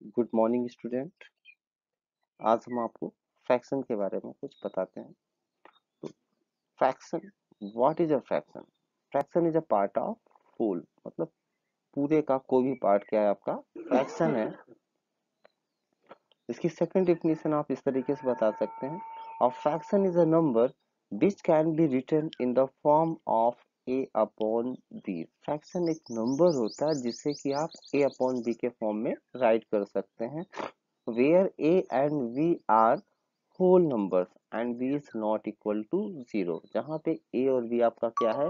Good morning student. आज हम आपको फ्रैक्शन के बारे में कुछ बताते हैं। तो fraction, what is a fraction? Fraction is a part of whole, मतलब पूरे का कोई भी पार्ट क्या है आपका फ्रैक्शन है। इसकी सेकंड डेफिनेशन आप इस तरीके से बता सकते हैं, a fraction is a number which can be written in the form of A upon B. Fraction एक नंबर होता है जिसे कि आप ए अपॉन बी के फॉर्म में राइट कर सकते हैं, where a and v are whole numbers and b is not equal to 0। जहाँ पे a और b आपका क्या है,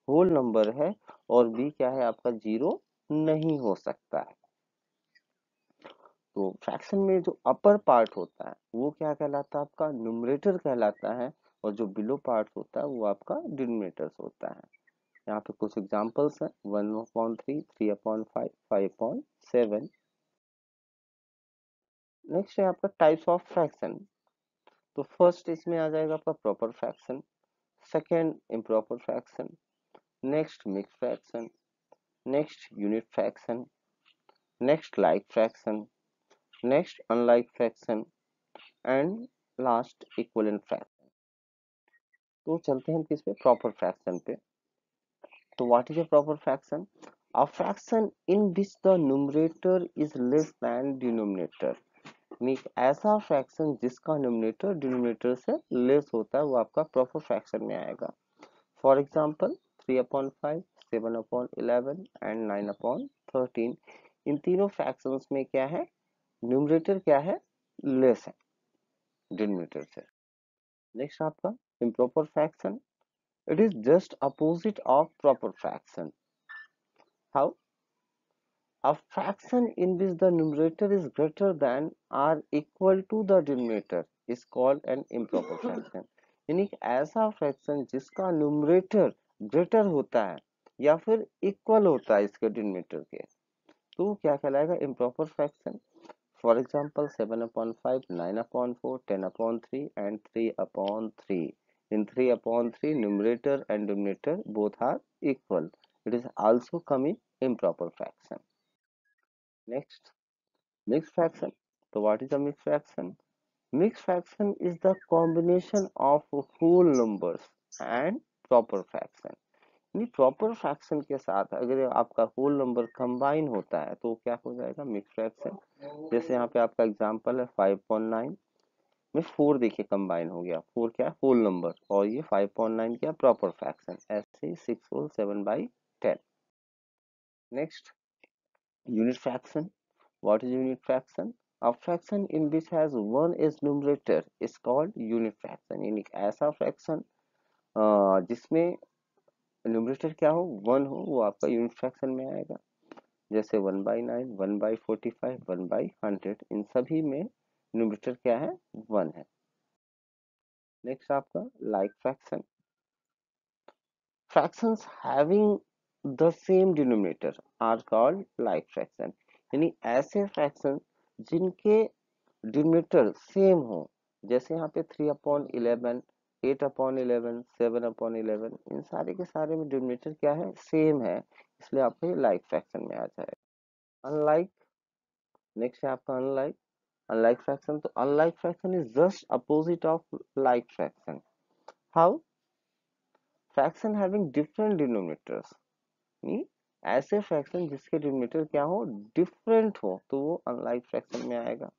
होल नंबर है, और b क्या है आपका जीरो नहीं हो सकता है। तो फ्रैक्शन में जो अपर पार्ट होता है वो क्या कहलाता है, आपका न्यूमरेटर कहलाता है, और जो बिलो पार्ट होता है वो आपका डिनोमिनेटर्स होता है। यहाँ पे कुछ एग्जांपल्स हैं, 1/3, 3/5, 5/7। नेक्स्ट है आपका टाइप्स ऑफ फ्रैक्शन। तो फर्स्ट इसमें आ जाएगा आपका proper fraction, second improper fraction, next mix fraction, next unit fraction, next like fraction, next unlike fraction, and last equivalent fraction. तो चलते हैं किस पे, प्रॉपर फ्रैक्शन पे। तो what is a proper fraction? A fraction in which the numerator is less than denominator. एक ऐसा fraction जिसका न्यूमरेटर डिनोमिनेटर से लेस होता है वो आपका प्रॉपर फ्रैक्शन में आएगा। For example 3/5, 7/11 and 9/13। इन तीनों फ्रैक्शंस में क्या है, न्यूमरेटर क्या है, लेस है डिनोमिनेटर से। नेक्स्ट आपका improper fraction, it is just opposite of proper fraction. How? A fraction in which the numerator is greater than or equal to the denominator is called an improper fraction। यानी कि ऐसा fraction जिसका numerator greater होता है या फिर equal होता है इसके डिनोमिनेटर के, तो क्या कहलाएगा, improper fraction. For example 7/5, 9/4, 10/3 and 3/3। In 3/3 numerator and denominator both are equal, it is also come in improper fraction। Next, mixed fraction। So what is a mixed fraction? Mixed fraction is the combination of whole numbers and proper fraction। यानी proper fraction के साथ अगर आपका whole number combine होता है तो क्या हो जाएगा, मिक्स फ्रैक्शन। जैसे यहाँ पे आपका एग्जांपल है 5/9 में 4 देखिए कंबाइन हो गया, 4 क्या है होल नंबर, और ये 5/9 क्या प्रॉपर फ्रैक्शन। ऐसे ही 6 whole 7/10। Next, unit fraction. What is unit fraction? A fraction in which has one is numerator is called unit fraction। यानी कि ऐसा फ्रैक्शन जिसमें न्यूमरेटर क्या हो, वन हो, वो आपका यूनिट फ्रैक्शन में आएगा। जैसे 1/9, 1/45, 1/100, इन सभी में न्यूमरेटर क्या है, वन है। नेक्स्ट आपका like fraction. Fractions having the same denominator are called like fraction. यानी ऐसे फ्रैक्शन जिनके डिनोमिनेटर सेम हो। जैसे यहाँ पे 3/11, 8/11, 7/11, इन सारे के सारे में डिनोमिनेटर क्या है, सेम है, इसलिए आपका ये लाइक फ्रैक्शन में आ जाएगा। अनलाइक, नेक्स्ट है आपका अनलाइक। अनलाइक फ्रैक्शन, तो unlike fraction is just opposite of like fraction. How? Fraction having different denominators, ऐसे फ्रैक्शन जिसके डिनोमिनेटर क्या हो, डिफरेंट हो, तो वो अनलाइक फ्रैक्शन में आएगा।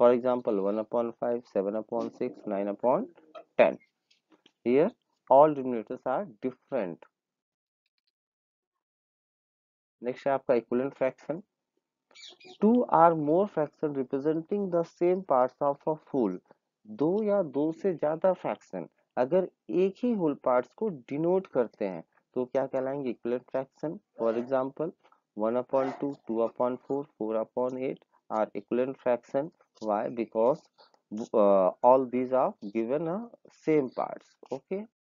For example 1/5, 7/6, 9/10। Here all denominators are different। Next है आपका equivalent fraction. Two or more fraction representing the same parts of a whole. दो या दो से ज्यादा फ्रैक्शन अगर एक ही होल पार्ट्स को डिनोट करते हैं तो क्या कहलाएंगे, equivalent fraction. For example 1/2, 2/4, 4/8 are equivalent fraction. Why? Because all these are given a same parts। Okay,